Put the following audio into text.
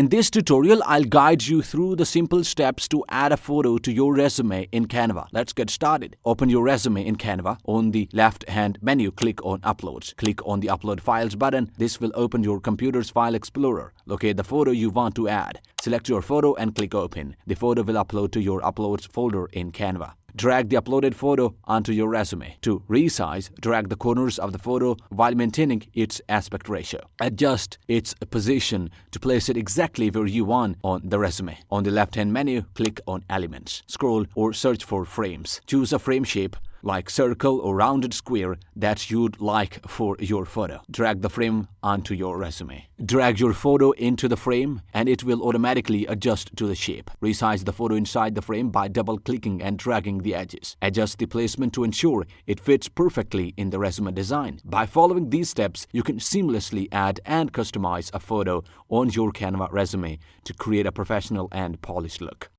In this tutorial, I'll guide you through the simple steps to add a photo to your resume in Canva. Let's get started. Open your resume in Canva. On the left-hand menu, click on Uploads. Click on the Upload Files button. This will open your computer's file explorer. Locate the photo you want to add. Select your photo and click Open. The photo will upload to your Uploads folder in Canva. Drag the uploaded photo onto your resume. To resize, drag the corners of the photo while maintaining its aspect ratio. Adjust its position to place it exactly where you want on the resume. On the left-hand menu, click on Elements. Scroll or search for frames. Choose a frame shape like circle or rounded square that you'd like for your photo. Drag the frame onto your resume. Drag your photo into the frame and it will automatically adjust to the shape. Resize the photo inside the frame by double-clicking and dragging the edges. Adjust the placement to ensure it fits perfectly in the resume design. By following these steps, you can seamlessly add and customize a photo on your Canva resume to create a professional and polished look.